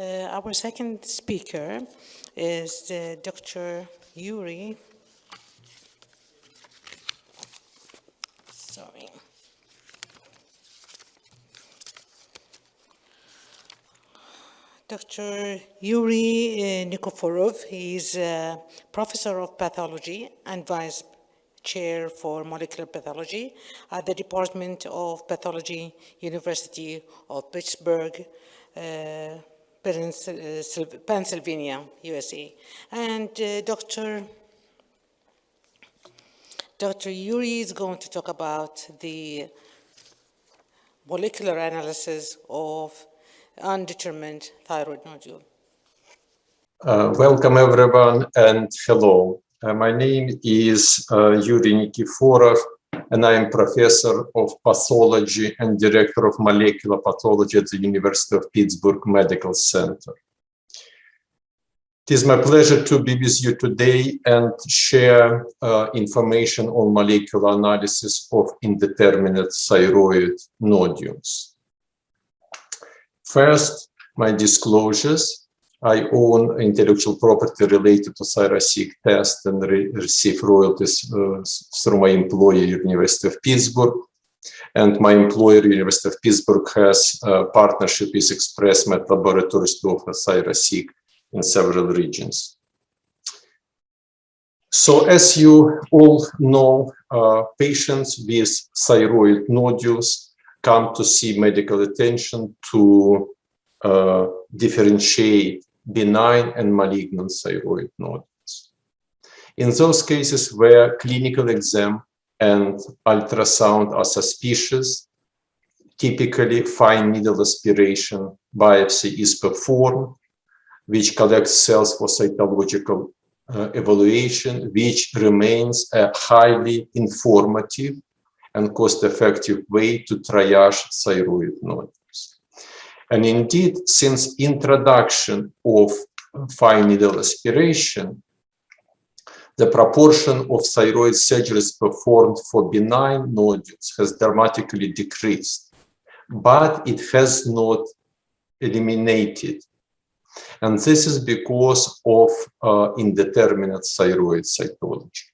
Our second speaker is Dr. Yuri. Sorry. Dr. Yuri Nikiforov. He's a professor of pathology and vice chair for molecular pathology at the Department of Pathology, University of Pittsburgh, Pennsylvania, USA. And Dr. Yuri is going to talk about the molecular analysis of undetermined thyroid nodule. Welcome everyone and hello. My name is Yuri Nikiforov and I am professor of pathology and director of molecular pathology at the University of Pittsburgh Medical Center. It is my pleasure to be with you today and share information on molecular analysis of indeterminate thyroid nodules. First, my disclosures. I own intellectual property related to ThyroSeq test and receive royalties through my employer, University of Pittsburgh. And my employer, University of Pittsburgh, has a partnership with ExpressMed laboratories to offer ThyroSeq in several regions. So as you all know, patients with thyroid nodules come to see medical attention to differentiate benign and malignant thyroid nodules. In those cases where clinical exam and ultrasound are suspicious, typically fine needle aspiration biopsy is performed, which collects cells for cytological evaluation, which remains a highly informative and cost-effective way to triage thyroid nodules. And indeed, since introduction of fine needle aspiration, the proportion of thyroid surgeries performed for benign nodules has dramatically decreased, but it has not eliminated. And this is because of indeterminate thyroid cytology.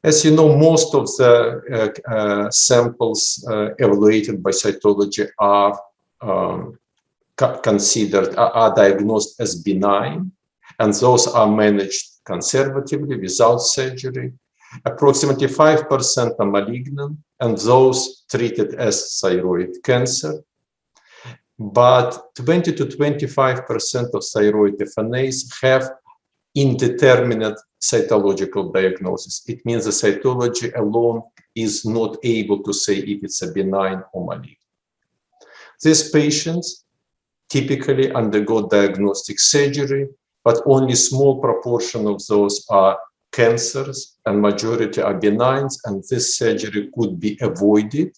As you know, most of the samples evaluated by cytology are diagnosed as benign, and those are managed conservatively without surgery. Approximately 5% are malignant, and those treated as thyroid cancer. But 20 to 25% of thyroid FNAs have indeterminate cytological diagnosis. It means the cytology alone is not able to say if it's a benign or malignant. These patients typically undergo diagnostic surgery, but only small proportion of those are cancers and majority are benigns, and this surgery could be avoided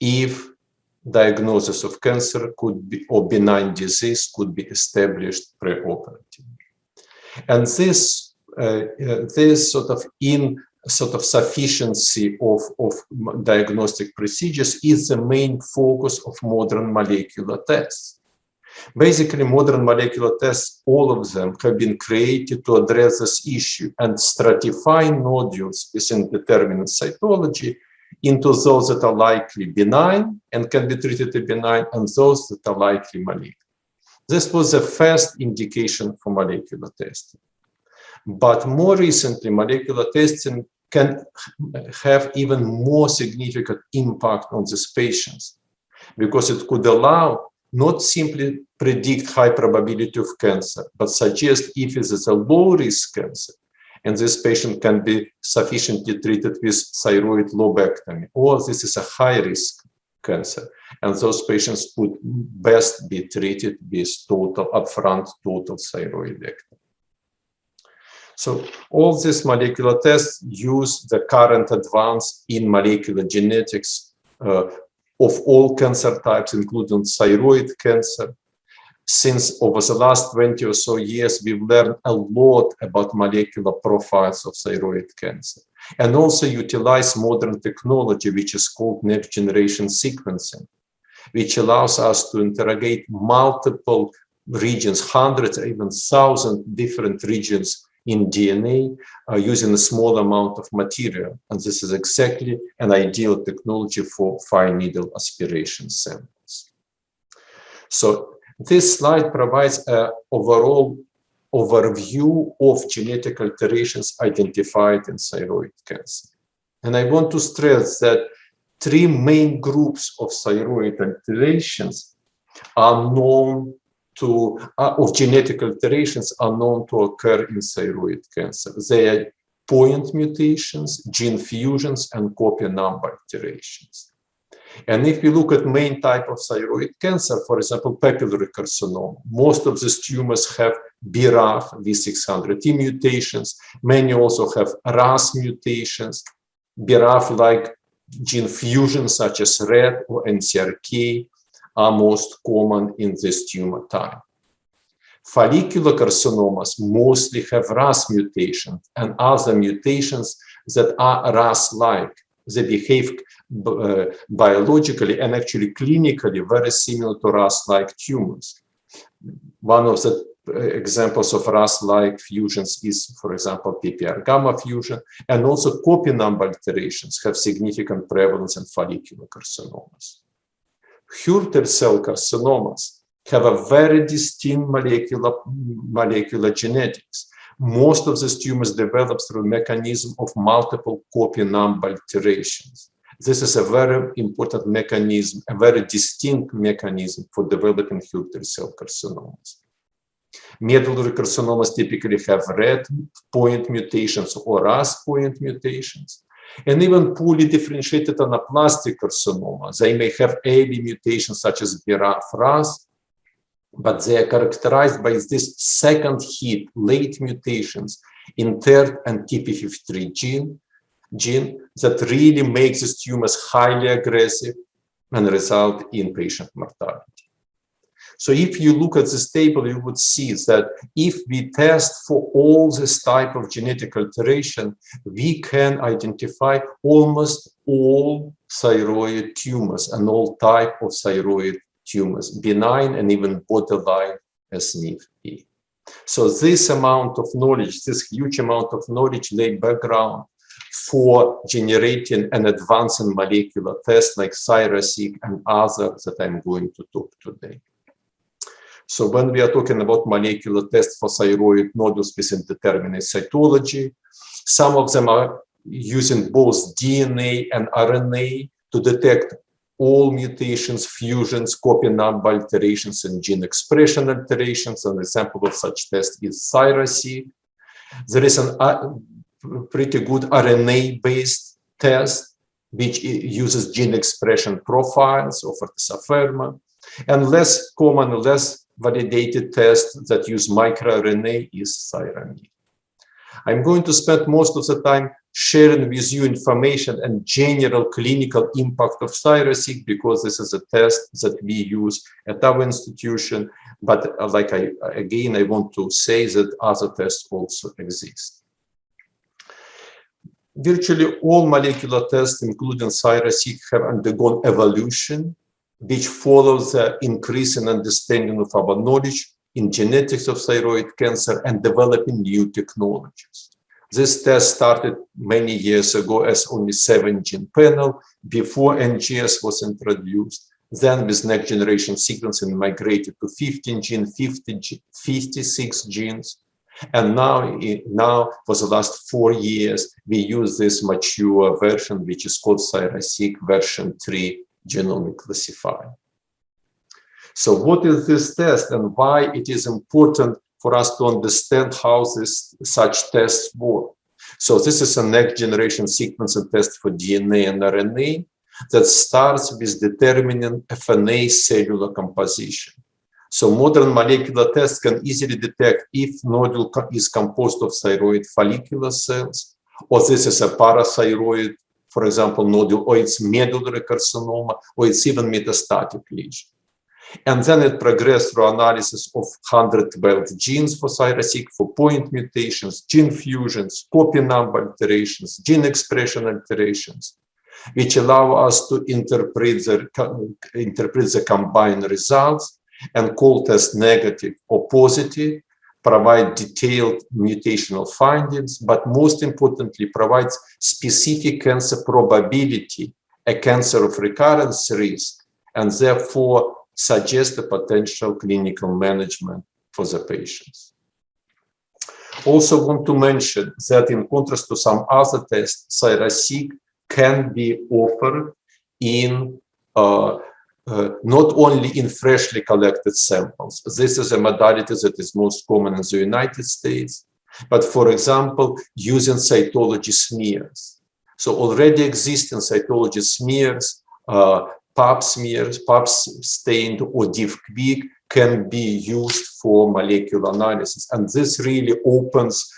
if diagnosis of cancer could be, or benign disease could be established preoperatively. And this sort of sufficiency of diagnostic procedures is the main focus of modern molecular tests. Basically, modern molecular tests, all of them have been created to address this issue and stratify nodules with indeterminate cytology into those that are likely benign and can be treated as benign and those that are likely malignant. This was the first indication for molecular testing. But more recently, molecular testing can have even more significant impact on these patients because it could allow not simply predict high probability of cancer, but suggest if it is a low-risk cancer, and this patient can be sufficiently treated with thyroid lobectomy, or this is a high-risk cancer, and those patients would best be treated with upfront total thyroidectomy. So all these molecular tests use the current advance in molecular genetics of all cancer types, including thyroid cancer. Since over the last 20 or so years, we've learned a lot about molecular profiles of thyroid cancer, and also utilize modern technology, which is called next generation sequencing, which allows us to interrogate multiple regions, hundreds, even thousands different regions in DNA using a small amount of material. And this is exactly an ideal technology for fine needle aspiration samples. So this slide provides an overall overview of genetic alterations identified in thyroid cancer. And I want to stress that three main groups of thyroid alterations are known to, of genetic alterations are known to occur in thyroid cancer. They are point mutations, gene fusions, and copy number alterations. And if we look at main type of thyroid cancer, for example, papillary carcinoma, most of these tumors have BRAF V600E mutations. Many also have RAS mutations. BRAF-like gene fusions such as RET or NCRK are most common in this tumor type. Follicular carcinomas mostly have RAS mutations and other mutations that are RAS-like. They behave biologically and actually clinically very similar to RAS-like tumors. One of the examples of RAS-like fusions is, for example, PPR gamma fusion, and also copy number alterations have significant prevalence in follicular carcinomas. Hürther cell carcinomas have a very distinct molecular genetics. Most of these tumors develop through a mechanism of multiple copy number alterations. This is a very important mechanism, a very distinct mechanism for developing Hürther cell carcinomas. Medullary carcinomas typically have RET point mutations or RAS point mutations. And even poorly differentiated anaplastic carcinoma, they may have ALE mutations such as BRAF-RAS, but they are characterized by this second hit, late mutations in TERT and TP53 gene that really makes these tumors highly aggressive and result in patient mortality. So if you look at this table, you would see that if we test for all this type of genetic alteration, we can identify almost all thyroid tumors and all type of thyroid tumors, benign and even borderline as NIF-E. So this amount of knowledge, this huge amount of knowledge laid background for generating and advancing molecular tests like ThyroSeq and others that I'm going to talk today. So when we are talking about molecular tests for thyroid nodules with indeterminate cytology, some of them are using both DNA and RNA to detect all mutations, fusions, copy number alterations, and gene expression alterations. An example of such test is ThyroSeq. There is a pretty good RNA-based test which uses gene expression profiles of Fortisafirma, and less common, less validated test that use microRNA is Thyromed. I'm going to spend most of the time sharing with you information and general clinical impact of ThyroSeq because this is a test that we use at our institution. But again, I want to say that other tests also exist. Virtually all molecular tests, including ThyroSeq, have undergone evolution, which follows the increase in understanding of our knowledge in genetics of thyroid cancer and developing new technologies. This test started many years ago as only 7-gene panel before NGS was introduced. Then with next generation sequencing migrated to 15-gene, 56 genes. And now for the last 4 years, we use this mature version, which is called ThyroSeq version 3 Genomic Classifier. So what is this test and why it is important for us to understand how such tests work? So this is a next generation sequencing test for DNA and RNA that starts with determining FNA cellular composition. So modern molecular tests can easily detect if nodule is composed of thyroid follicular cells, or this is a parathyroid, for example, nodule, or it's medullary carcinoma, or it's even metastatic lesion. And then it progressed through analysis of 112 genes for ThyroSeq for point mutations, gene fusions, copy number alterations, gene expression alterations. which allow us to interpret the combined results and call test negative or positive, provide detailed mutational findings, but most importantly, provides specific cancer probability, a cancer of recurrence risk, and therefore suggest a potential clinical management for the patients. Also want to mention that in contrast to some other tests, ThyroSeq can be offered in not only in freshly collected samples. This is a modality that is most common in the United States, but for example, using cytology smears. So already existing cytology smears, pap smears, pap stained or diff-quick can be used for molecular analysis. And this really opens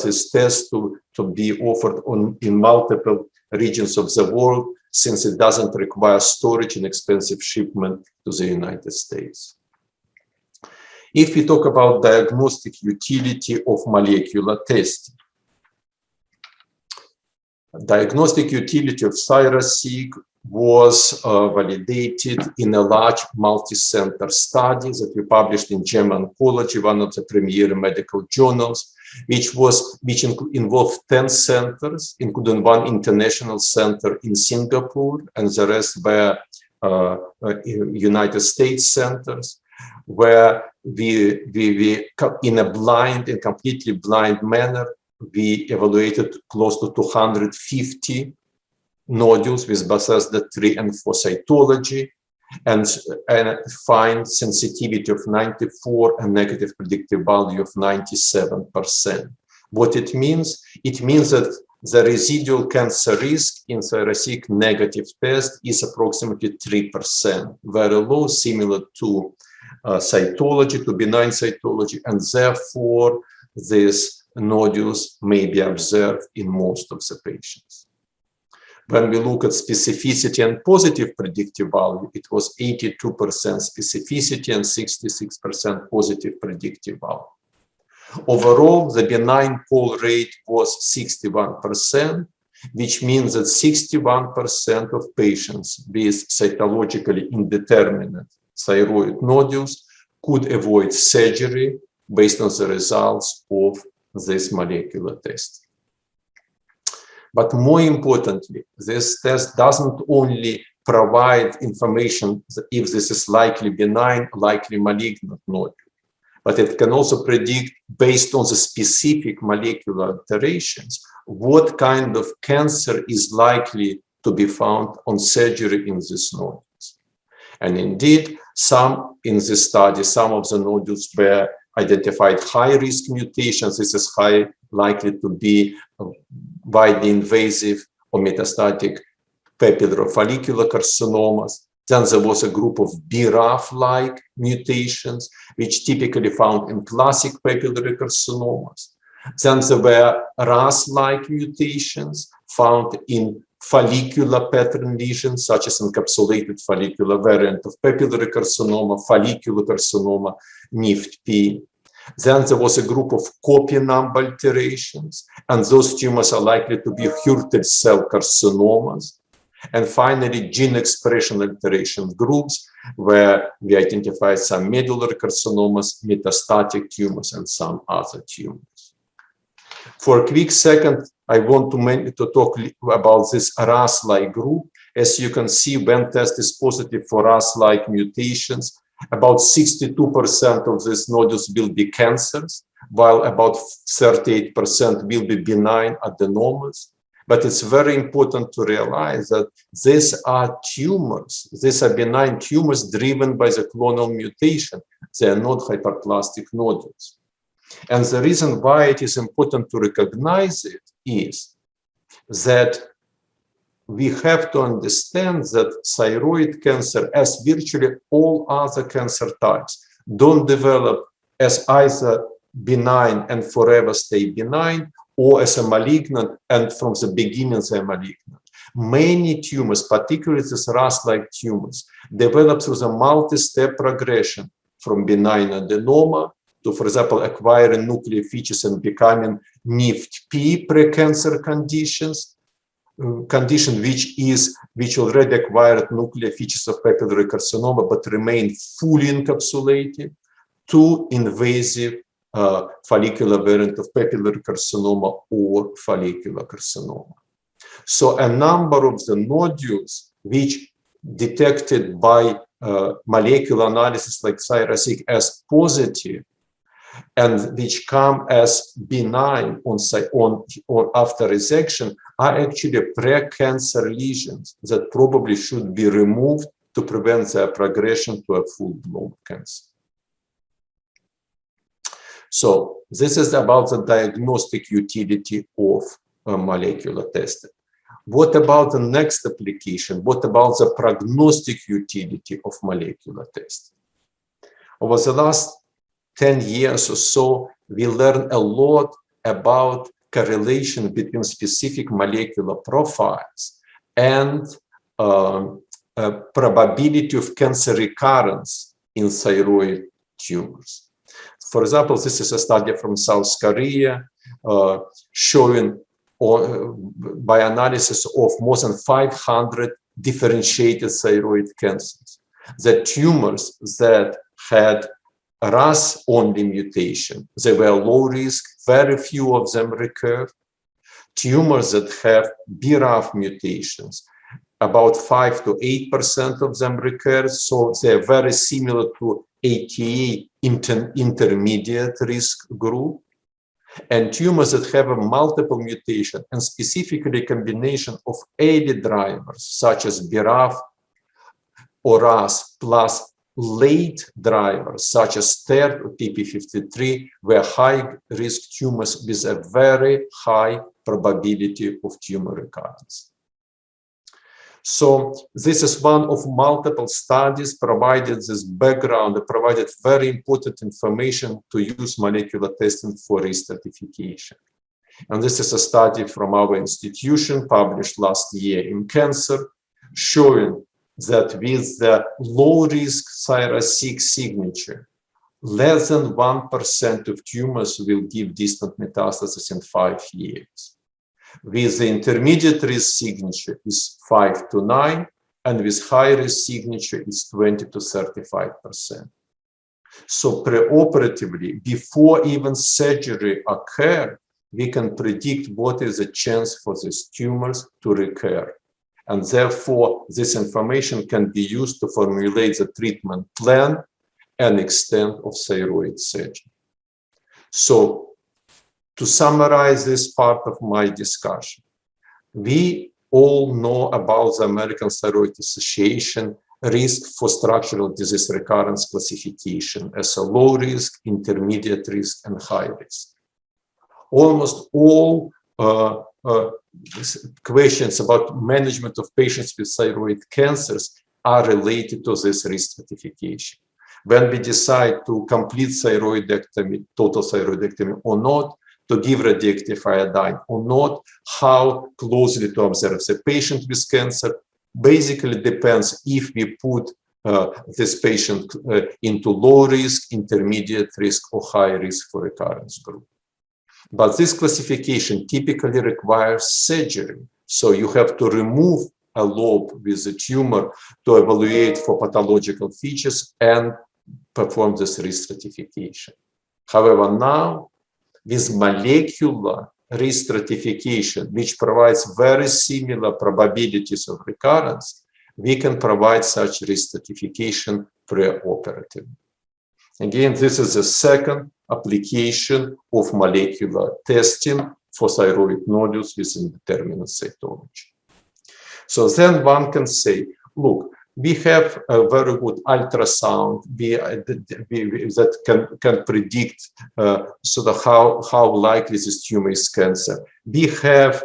this test to be offered in multiple regions of the world, since it doesn't require storage and expensive shipment to the United States. If we talk about diagnostic utility of molecular testing, diagnostic utility of ThyroSeq was validated in a large multi-center study that we published in JAMA Oncology, one of the premier medical journals, which involved 10 centers, including one international center in Singapore, and the rest were United States centers, where we in a completely blind manner, we evaluated close to 250 nodules with Bethesda 3 and 4 cytology, and find sensitivity of 94 and negative predictive value of 97%. What it means? It means that the residual cancer risk in ThyroSeq negative test is approximately 3%, very low, similar to cytology, to benign cytology, and therefore these nodules may be observed in most of the patients. When we look at specificity and positive predictive value, it was 82% specificity and 66% positive predictive value. Overall, the benign poll rate was 61%, which means that 61% of patients with cytologically indeterminate thyroid nodules could avoid surgery based on the results of this molecular test. But more importantly, this test doesn't only provide information if this is likely benign, likely malignant nodule, but it can also predict, based on the specific molecular alterations, what kind of cancer is likely to be found on surgery in these nodules. And indeed, in this study, some of the nodules were identified high-risk mutations. This is likely to be widely invasive or metastatic papillofollicular carcinomas. Then there was a group of BRAF-like mutations, which typically found in classic papillary carcinomas. Then there were RAS-like mutations found in follicular pattern lesions, such as encapsulated follicular variant of papillary carcinoma, follicular carcinoma, NIFT-P. Then there was a group of copy number alterations, and those tumors are likely to be Hürtel cell carcinomas. And finally, gene expression alteration groups, where we identified some medullary carcinomas, metastatic tumors, and some other tumors. For a quick second, I want to talk about this RAS-like group. As you can see, when test is positive for RAS-like mutations, about 62% of these nodules will be cancers, while about 38% will be benign adenomas. But it's very important to realize that these are tumors. These are benign tumors driven by the clonal mutation. They are not hyperplastic nodules. And the reason why it is important to recognize it is that we have to understand that thyroid cancer, as virtually all other cancer types, don't develop as either benign and forever stay benign, or as a malignant and from the beginning they're malignant. Many tumors, particularly these RAS-like tumors, develop through the multi-step progression from benign adenoma to, for example, acquiring nuclear features and becoming NIFT-P precancer conditions, condition which already acquired nuclear features of papillary carcinoma but remain fully encapsulated, to invasive follicular variant of papillary carcinoma or follicular carcinoma. So a number of the nodules which detected by molecular analysis like ThyroSeq as positive and which come as benign on after resection are actually pre-cancer lesions that probably should be removed to prevent their progression to a full-blown cancer. So this is about the diagnostic utility of molecular testing. What about the next application? What about the prognostic utility of molecular testing? Over the last 10 years or so, we learned a lot about correlation between specific molecular profiles and probability of cancer recurrence in thyroid tumors. For example, this is a study from South Korea showing by analysis of more than 500 differentiated thyroid cancers, the tumors that had RAS-only mutation, they were low risk, very few of them recurred. Tumors that have BRAF mutations, about 5 to 8% of them recur, so they're very similar to ATA intermediate risk group. And tumors that have a multiple mutation, and specifically a combination of early drivers, such as BRAF or RAS, plus late drivers, such as TERT or TP53, were high-risk tumors with a very high probability of tumor recurrence. So this is one of multiple studies provided this background, provided very important information to use molecular testing for risk stratification. And this is a study from our institution published last year in Cancer, showing that with the low-risk ThyroSeq signature, less than 1% of tumors will give distant metastasis in 5 years. With the intermediate risk signature is 5 to 9, and with high risk signature is 20 to 35%. So preoperatively, before even surgery occurs, we can predict what is the chance for these tumors to recur. And therefore, this information can be used to formulate the treatment plan and extent of thyroid surgery. So, to summarize this part of my discussion, we all know about the American Thyroid Association risk for structural disease recurrence classification as a low risk, intermediate risk, and high risk. Almost all questions about management of patients with thyroid cancers are related to this risk stratification. When we decide to complete thyroidectomy, total thyroidectomy or not, to give radioactive iodine or not, how closely to observe the patient with cancer, basically depends if we put this patient into low risk, intermediate risk, or high risk for recurrence group. But this classification typically requires surgery. So you have to remove a lobe with a tumor to evaluate for pathological features and perform this risk stratification. However, now, with molecular risk stratification, which provides very similar probabilities of recurrence, we can provide such risk stratification preoperatively. Again, this is the second application of molecular testing for thyroid nodules with indeterminate cytology. So then one can say, look, we have a very good ultrasound that can predict sort of how likely this tumor is cancer. We have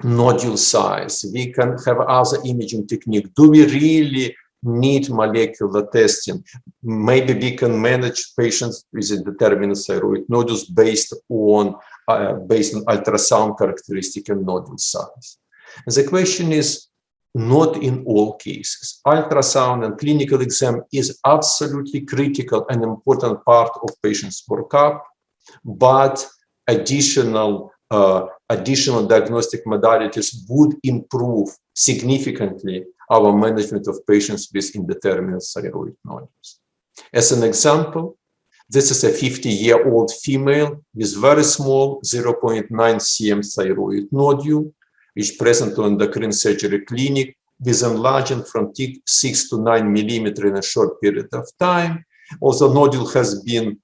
nodule size. We can have other imaging technique. Do we really need molecular testing? Maybe we can manage patients with indeterminate thyroid nodules based on ultrasound characteristic and nodule size. And the question is, not in all cases. Ultrasound and clinical exam is absolutely critical and important part of patient's workup, but additional additional diagnostic modalities would improve significantly our management of patients with indeterminate thyroid nodules. As an example, this is a 50-year-old female with very small 0.9 cm thyroid nodule, which present on endocrine surgery clinic with enlargement from 6 to 9 millimeter in a short period of time. Also, nodule has been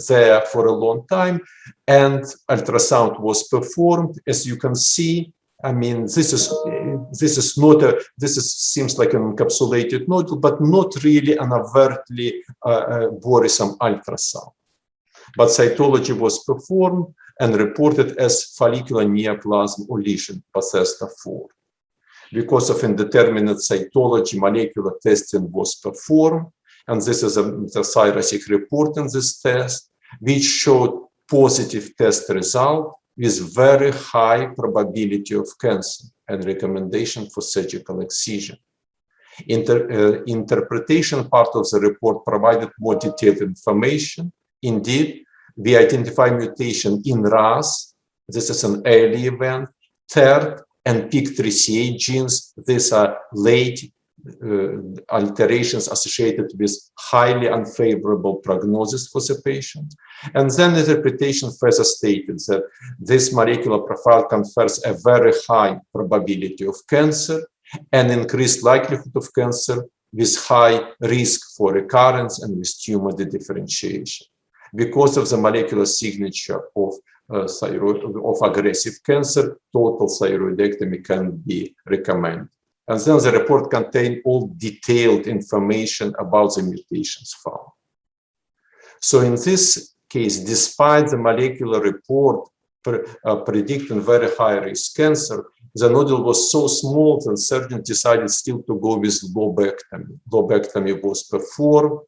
there for a long time, and ultrasound was performed. As you can see, I mean, this seems like an encapsulated nodule, but not really an overtly worrisome ultrasound. But cytology was performed and reported as follicular neoplasm or lesion, Bethesda 4. Because of indeterminate cytology, molecular testing was performed, and this is the ThyroSeq report in this test, which showed positive test result with very high probability of cancer and recommendation for surgical excision. Interpretation part of the report provided more detailed information. Indeed, we identify mutation in RAS. This is an early event. TERT and PIK3CA genes. These are late alterations associated with highly unfavorable prognosis for the patient. And then the interpretation further stated that this molecular profile confers a very high probability of cancer and increased likelihood of cancer with high risk for recurrence and with tumor dedifferentiation. Because of the molecular signature of aggressive cancer, total thyroidectomy can be recommended. And then the report contained all detailed information about the mutations found. So in this case, despite the molecular report predicting very high risk cancer, the nodule was so small that surgeon decided still to go with lobectomy. Lobectomy was performed.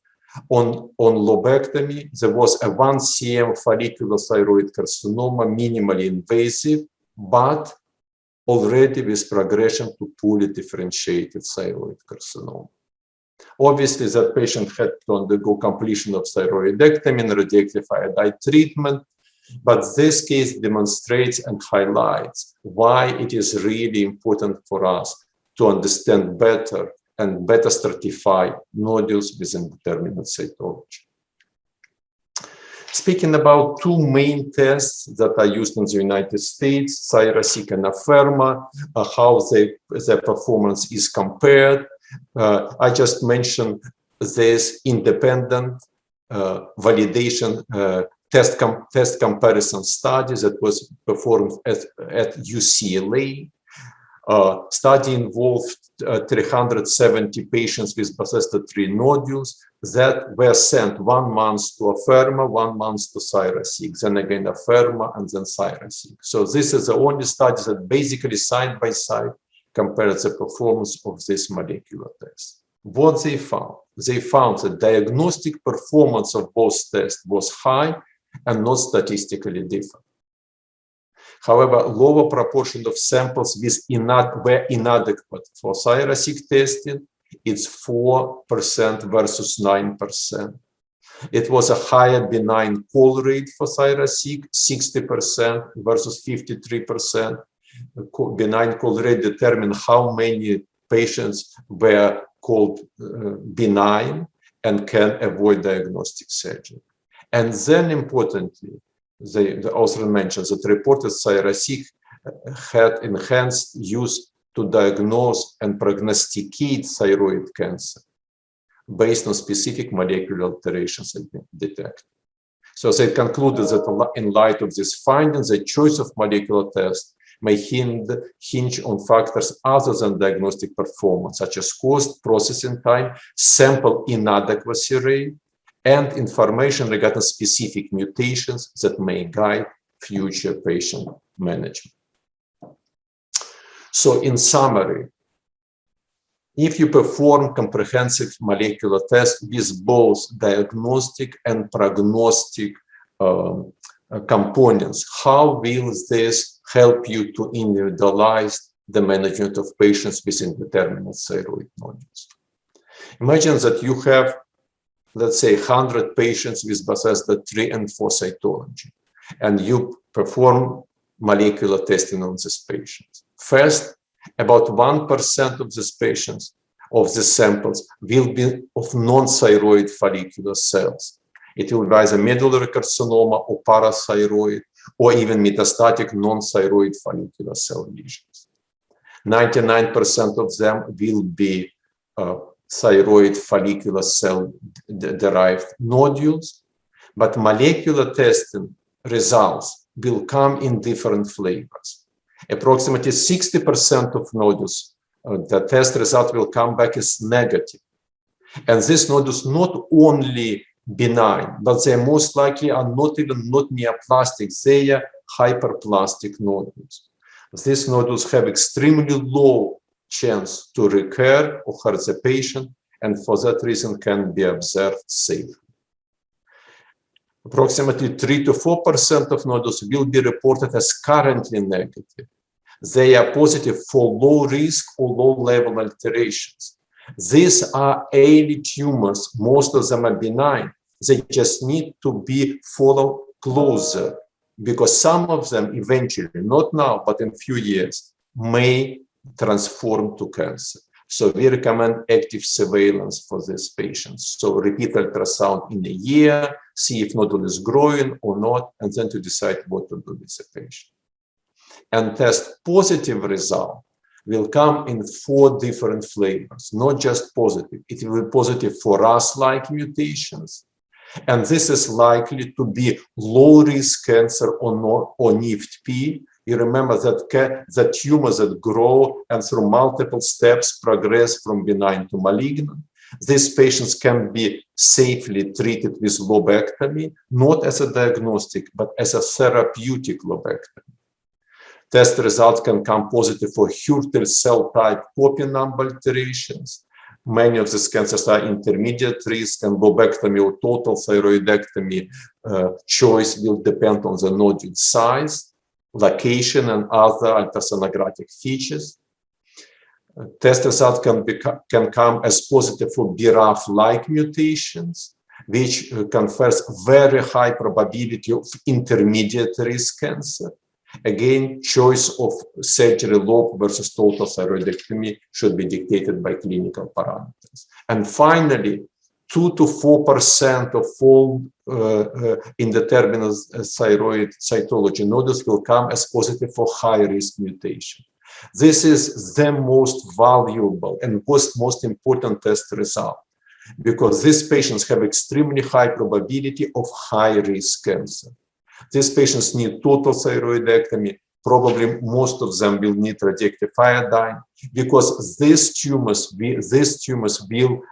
On lobectomy, there was a 1 cm follicular thyroid carcinoma, minimally invasive, but already with progression to poorly differentiated thyroid carcinoma. Obviously, that patient had to undergo completion of thyroidectomy and radioactive iodide treatment, but this case demonstrates and highlights why it is really important for us to understand better and better stratify nodules with indeterminate cytology. Speaking about two main tests that are used in the United States, ThyroSeq and Afirma, how their performance is compared. I just mentioned this independent validation test comparison study that was performed at UCLA. Study involved 370 patients with Bethesda 3 nodules that were sent 1 month to Afirma, 1 month to ThyroSeq, then again Afirma, and then ThyroSeq. So this is the only study that basically side by side compares the performance of this molecular test. What they found? They found that diagnostic performance of both tests was high and not statistically different. However, lower proportion of samples were inadequate for ThyroSeq testing. It's 4% versus 9%. It was a higher benign call rate for ThyroSeq, 60% versus 53%. Benign call rate determined how many patients were called benign and can avoid diagnostic surgery. And then importantly, the author mentions that reported ThyroSeq had enhanced use to diagnose and prognosticate thyroid cancer based on specific molecular alterations detected. So they concluded that in light of these findings, the choice of molecular test may hinge on factors other than diagnostic performance, such as cost, processing time, sample inadequacy rate, and information regarding specific mutations that may guide future patient management. So in summary, if you perform comprehensive molecular tests with both diagnostic and prognostic components, how will this help you to individualize the management of patients with indeterminate thyroid nodules? Imagine that you have, let's say, 100 patients with Bethesda 3 and 4 cytology. and you perform molecular testing on these patients. First, about 1% of these patients, of the samples, will be of non-thyroid follicular cells. It will be either medullary carcinoma or parathyroid, or even metastatic non-thyroid follicular cell lesions. 99% of them will be thyroid follicular cell derived nodules, but molecular testing results will come in different flavors. Approximately 60% of nodules, the test result will come back as negative. And these nodules not only benign, but they most likely are not neoplastic, they are hyperplastic nodules. These nodules have extremely low chance to recur or hurt the patient, and for that reason can be observed safely. Approximately 3 to 4% of nodules will be reported as currently negative. They are positive for low risk or low level alterations. These are early tumors, most of them are benign. They just need to be followed closer, because some of them eventually, not now, but in a few years, may transform to cancer. So we recommend active surveillance for these patients. So repeat ultrasound in a year, see if nodule is growing or not, and then to decide what to do with the patient. And test positive result will come in 4 different flavors, not just positive. It will be positive for RAS-like mutations. And this is likely to be low-risk cancer or NIFT-P. You remember that the tumors that grow and through multiple steps progress from benign to malignant. These patients can be safely treated with lobectomy, not as a diagnostic, but as a therapeutic lobectomy. Test results can come positive for Hürtel cell type copy number alterations. Many of these cancers are intermediate risk, and lobectomy or total thyroidectomy choice will depend on the nodule size, location, and other ultrasonographic features. Test results can come as positive for BRAF-like mutations, which confers very high probability of intermediate risk cancer. Again, choice of surgery lobe versus total thyroidectomy should be dictated by clinical parameters. And finally, 2 to 4% of all indeterminate thyroid cytology nodules will come as positive for high-risk mutation. This is the most valuable and most important test result, because these patients have extremely high probability of high-risk cancer. These patients need total thyroidectomy. Probably most of them will need radioactive iodine, because these tumors will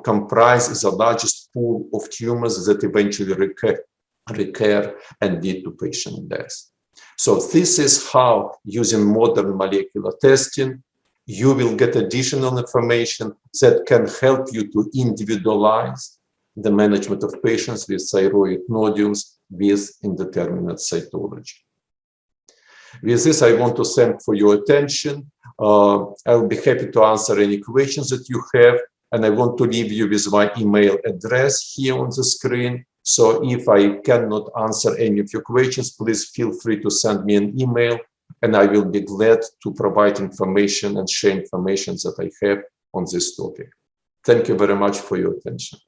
comprise the largest pool of tumors that eventually recur and lead to patient death. So this is how, using modern molecular testing, you will get additional information that can help you to individualize the management of patients with thyroid nodules with indeterminate cytology. With this, I want to thank for your attention. I will be happy to answer any questions that you have, and I want to leave you with my email address here on the screen. So if I cannot answer any of your questions, please feel free to send me an email, and I will be glad to provide information and share information that I have on this topic. Thank you very much for your attention.